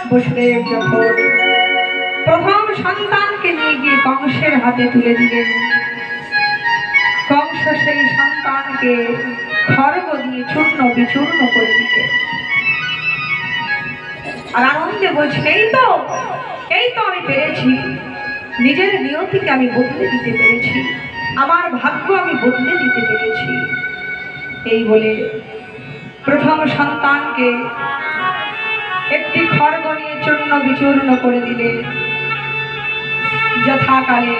বসুদেব যখন প্রথম সন্তানকে নিয়ে গিয়ে কংসের হাতে তুলে দিলেন, কংস সেই সন্তানকে খড়গ দিয়ে চূর্ণ বিচূর্ণ করে দিলেন। আর আনন্দে বলছেন, এই তো আমি পেরেছি, নিজের নিয়তিকে আমি বদলে দিতে পেরেছি, আমার ভাগ্য আমি বদলে দিতে পেরেছি। এই বলে প্রথম সন্তানকে একটি খড়গ নিয়ে চূর্ণ বিচূর্ণ করে দিলে। যথাকালে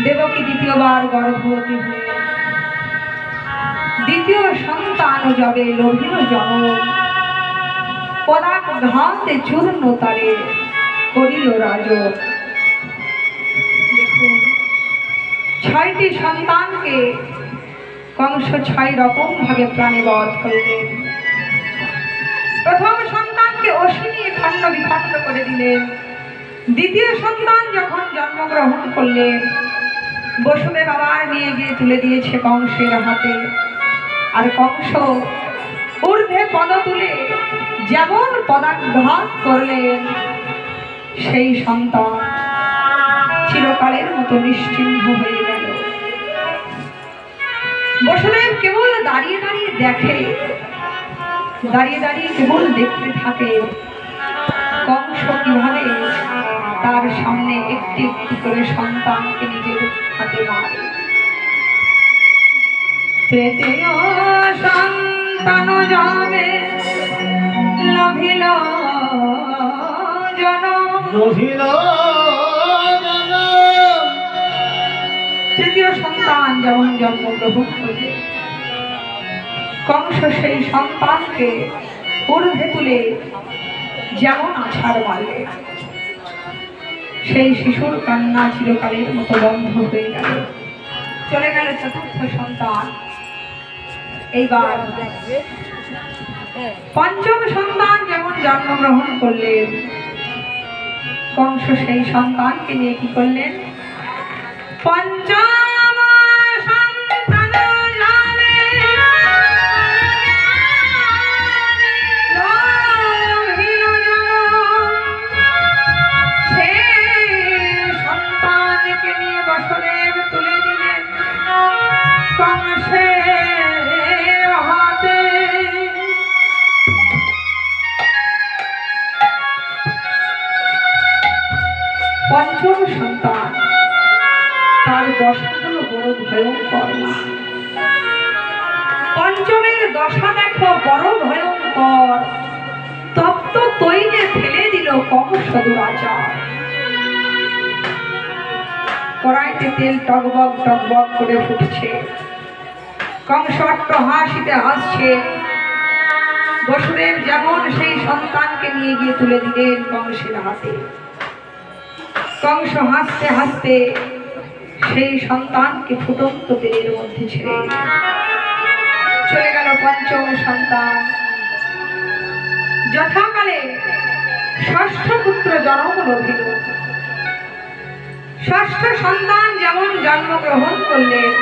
দেবকী দ্বিতীয়বার গর্ভবতী হয়ে দ্বিতীয় সন্তান যাবে লোভিল জনম, পরাগ ঘাতে চূর্ণ তারে করিল রাজ। দেখুন, 6টি সন্তানকে কংস 6 রকম ভাবে প্রাণে বধ করলেন। প্রথম সন্তানকে অসি নিয়ে খণ্ড বিখণ্ড করে দিলেন। দ্বিতীয় সন্তান যখন জন্মগ্রহণ করলেন, বসুদেব আবার নিয়ে গিয়ে তুলে দিয়েছে কংসের হাতে। আর কংস ঊর্ধ্বে পদ তুলে যেমন পদাঘাত করলেন, সেই সন্তান চিরকালের মতো নিশ্চিহ্ন হয়ে গেল। বসুদেব কেবল দাঁড়িয়ে দাঁড়িয়ে দেখে, দাঁড়িয়ে দাঁড়িয়ে কেবল দেখতে থাকে কংস কিভাবে তার সামনে একটি একটি করে সন্তানকে নিজের হাতে মারে। তৃতীয় সন্তান যাবে লোভিল জনম, তৃতীয় সন্তান যেমন জন্মগ্রহণ করবে, কংস সেই সন্তানকে ঊর্ধ্বে তুলে যেমন আছাড় মারলে, সেই শিশুর কান্না চিরকালের মতো বন্ধ হয়ে গেল। চলে গেল চতুর্থ সন্তান। এইবার পঞ্চম সন্তান যেমন জন্মগ্রহণ করলেন, কংস সেই সন্তানকে নিয়ে কি করলেন? পঞ্চম পঞ্চম সন্তান, তার দশা হলো বড় ভয়ঙ্কর। পঞ্চমের দশা দেখো বড় ভয়ঙ্কর। তপ্ত তৈলে ফেলে দিল কংস দুরাচার। কড়াইতে তেল টকবক টকবক করে ফুটছে, কংস হাসিতে হাসছে। বসুদেব যেমন সেই সন্তানকে নিয়ে গিয়ে তুলে দিলেন কংসের হাতে, কংস হাসতে হাসতে সেই সন্তানকে ফুটন্ত তেলের মধ্যে ছেড়ে চলে গেল পঞ্চম সন্তান। যথাকালে ষষ্ঠ পুত্র জন্ম লভিল। ষষ্ঠ সন্তান যেমন জন্মগ্রহণ করলেন,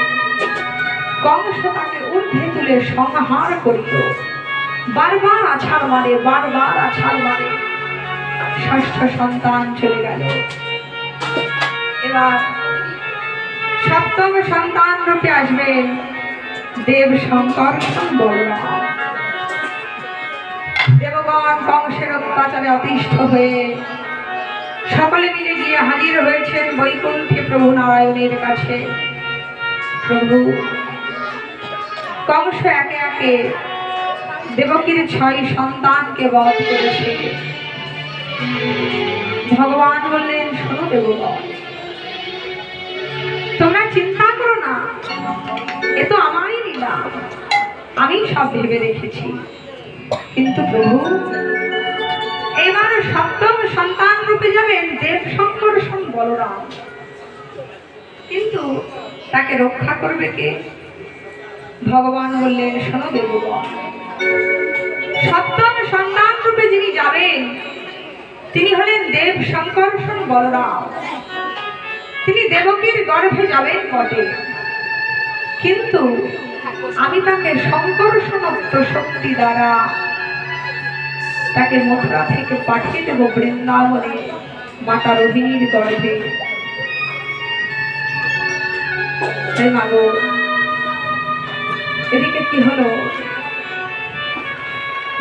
কংস তাকে ঊর্ধ্বে তুলে সংহার করিল। বারবার আছাড় মারে, বারবার আছাড় মারে। ষষ্ঠ সন্তান চলে গেল। এবার সপ্তম সন্তান রূপে আসবেন দেব শঙ্কর বলরাম। দেবগণ কংসের অত্যাচারে অতিষ্ঠ হয়ে সকলে মিলে গিয়ে হাজির হয়েছেন বৈকুণ্ঠে প্রভু নারায়ণের কাছে। প্রভু, কংস একে একে দেবকীর 6 সন্তানকে বধ করেছে। ভগবান বললেন, শোনো দেবগণ, তোমরা চিন্তা করো না, এ তো আমারই লীলা, আমি সব ভেবে রেখেছি। কিন্তু প্রভু, এবার সপ্তম তাকে রক্ষা করবে কে? ভগবান বললেন, শোনো দেবগণ, সপ্তম সন্তান রূপে যিনি যাবেন তিনি হলেন দেব শঙ্কর্ষণ বলরাম। তিনি দেবকীর গর্ভে যাবেন বটে, কিন্তু আমি তাকে শঙ্কর্ষণত্ব শক্তি দ্বারা তাকে মথুরা থেকে পাঠিয়ে দেব বৃন্দাবনে মাতা রোহিণীর গর্ভে। এদিকে কি হলো,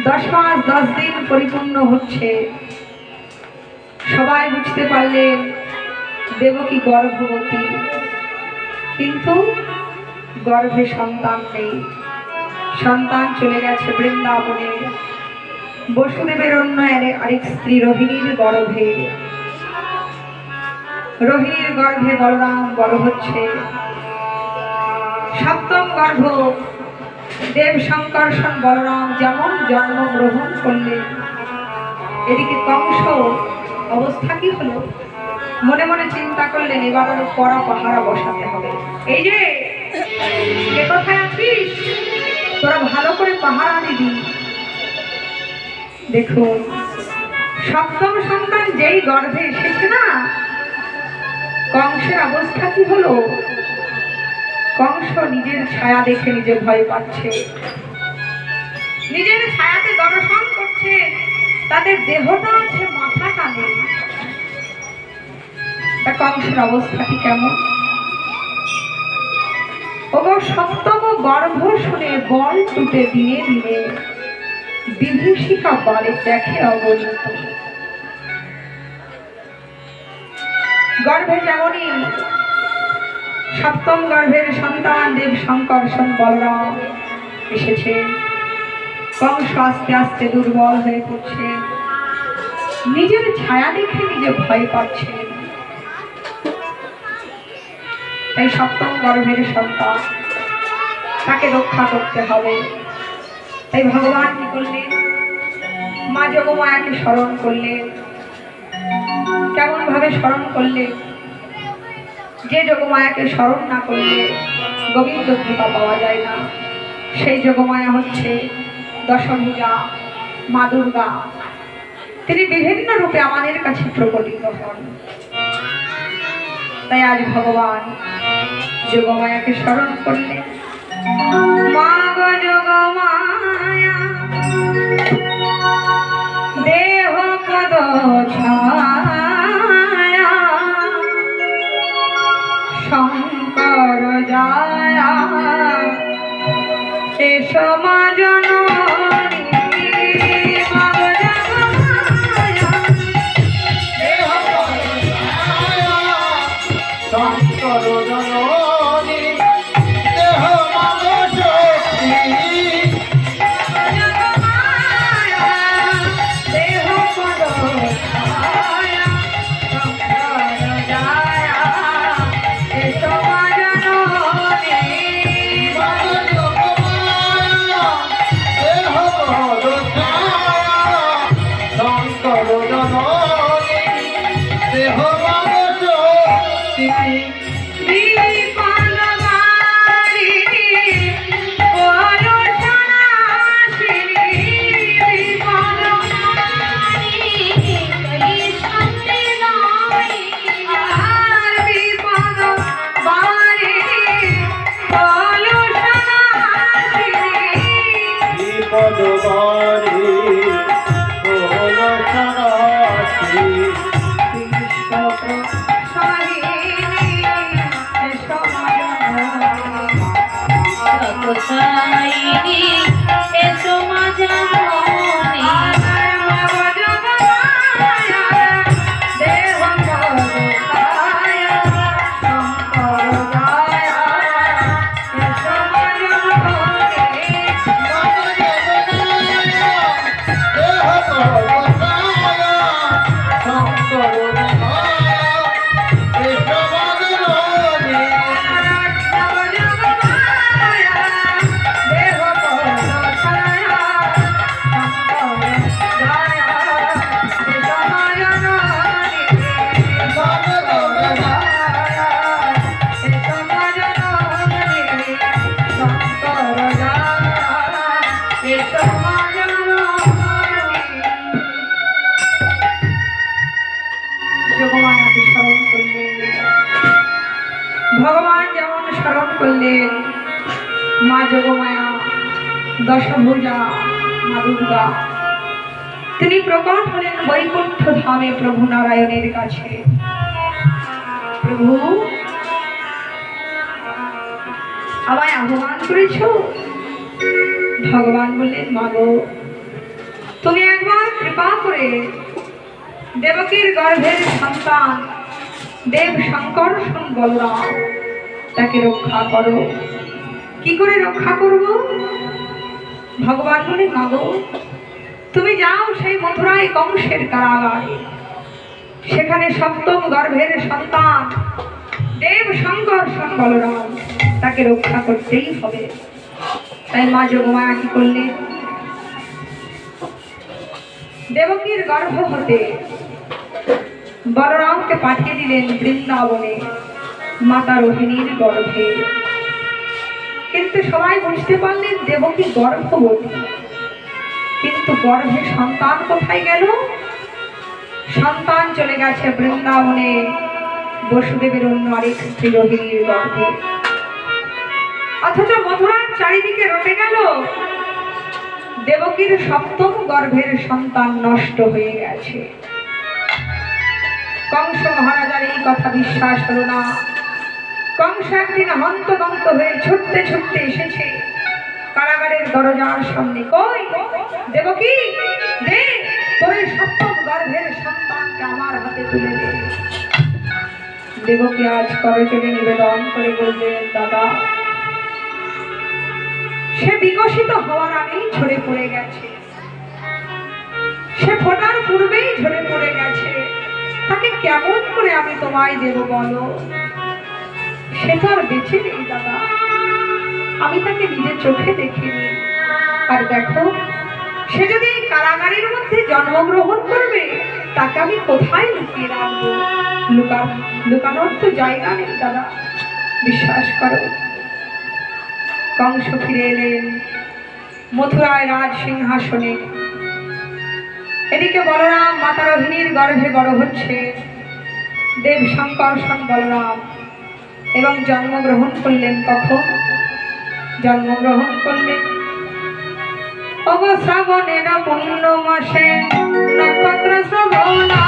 10 মাস 10 দিন পরিপূর্ণ হচ্ছে, সবাই বুঝতে পারলেন দেবকী গর্ভবতী, কিন্তু গর্ভে সন্তান নেই। সন্তান চলে গেছে বৃন্দাবনে বসুদেবের অন্য আরেক স্ত্রী রোহিণীর গর্ভে। রোহিণীর গর্ভে বলরাম বড় হচ্ছে। সপ্তম গর্ভ দেব শঙ্কর্ষণ বলরাম যেমন জন্মগ্রহণ করলেন, এদিকে কংস অবস্থা কি হলো, মনে মনে চিন্তা করলেন এবার আরো কড়া পাহারা বসাতে হবে। এই যে কে কোথায় আছিস, তোরা ভালো করে পাহারা দিবি। দেখুন, সপ্তম সন্তান যেই গর্ভে এসেছে না, কংসের অবস্থা কি হলো, কংস নিজের ছায়া দেখে নিজে ভয় পাচ্ছে, নিজের ছায়াতে দর্শন করছে, তাদের দেহটা আছে মাথাটা নেই। তা কংসের অবস্থাটি কেমন? ওগো সপ্তম গর্ভ শুনে বল টুটে দিনে দিনে বিভীষিকা বলে দেখে অগণিত। গর্ভে যেমনই সপ্তম গর্ভের সন্তান দেব শঙ্কর্ষণ বলরাম এসেছে, কংস আস্তে আস্তে দুর্বল হয়ে পড়ছে, নিজের ছায়া দেখে নিজে ভয় পাচ্ছে। তাই সপ্তম গর্ভের সন্তান, তাকে রক্ষা করতে হবে। তাই ভগবান কি করলেন, মা যোগমায়াকে স্মরণ করলেন। কেমন ভাবে স্মরণ করলেন? যে যোগমায়াকে স্মরণ না করলে গোবিন্দ কৃপা পাওয়া যায় না, সেই যোগমায়া হচ্ছে দশভুজা মা দুর্গা। তিনি বিভিন্ন রূপে আমাদের কাছে প্রকটিত হন। তাই আজ ভগবান যোগমায়াকে স্মরণ করলেন। মা গো যোগমায়া দেহ পদ ছায়া শঙ্কর জায়া এসো মা জননী। মা গো যোগমায়া দেহ পদ ছায়া শঙ্কর জননী দেহ মগ শক্তি। যোগমায়া দেহ পদ ছায়া শঙ্কর জায়া এসো মা জননী। মা গো যোগমায়া দেহ পদ ছায়া শঙ্কর জননী দেহ মগ শক্তি। ভগবান যেমন স্মরণ করলেন মা যোগমায়া, দশভুজা মা দুর্গা, তিনি প্রকট হলেন বৈকুণ্ঠ ধামে প্রভু নারায়ণের কাছে। প্রভু, আমায় আহ্বান করেছ? ভগবান বললেন, মাগো, তুমি একবার কৃপা করে দেবকীর গর্ভের সন্তান দেব শঙ্কর্ষণ বলরাম তাকে রক্ষা করো। কি করে রক্ষা করব? ভগবান বলে, মাগো, তুমি যাও সেই মথুরায় কংসের কারাগারে, সেখানে সপ্তম গর্ভের সন্তান দেব শঙ্কর্ষণ বলরাম তাকে রক্ষা করতেই হবে। তাই মা যোগমায়া কি করলেন? দেবকীর গর্ভ হতে বলরামকে পাঠিয়ে দিলেন বৃন্দাবনে মাতা রোহিণীর গর্ভে। কিন্তু সবাই বুঝতে পারলেন দেবকী গর্ভবতী, কিন্তু গর্ভে সন্তান কোথায় গেল? সন্তান চলে গেছে বৃন্দাবনে বসুদেবের অন্য আরেক স্ত্রী রোহিণীর গর্ভে। অথচ মথুরার চারিদিকে রটে গেল দেবকীর সপ্তম গর্ভের সন্তান নষ্ট হয়ে গেছে। কংস মহারাজার এই কথা বিশ্বাস হলো না। কংস একদিন হন্তদন্ত হয়ে ছুটতে ছুটতে এসেছে কারাগারের দরজার সামনে। কই দেবকী, দে তোর সপ্তম গর্ভের সন্তানকে আমার হাতে তুলে দে। দেবকী আজ করজোড়ে নিবেদন করে বললেন, দাদা, সে বিকশিত হওয়ার আগেই ঝরে পড়ে গেছে, সে ফোটার পূর্বেই ঝরে পড়ে গেছে, তাকে কেমন করে আমি তোমায় দেব বলো? সে তো আর বেঁচে নেই দাদা, আমি তাকে নিজের চোখে দেখিনি। আর দেখো, সে যদি এই কারাগারের মধ্যে জন্মগ্রহণ করবে, তাকে আমি কোথায় লুকিয়ে রাখবো? লুকানোর তো জায়গা নেই দাদা, বিশ্বাস করো। কংস ফিরে এলেন মথুরায় রাজ সিংহাসনে। এদিকে বলরাম মাতা রোহিণীর গর্ভে বড় হচ্ছে দেব শঙ্কর্ষণ বলরাম, এবং জন্মগ্রহণ করলেন কখন? জন্মগ্রহণ করলেন শ্রাবণের পূর্ণ মাসে নক্ষত্র শ্রবণা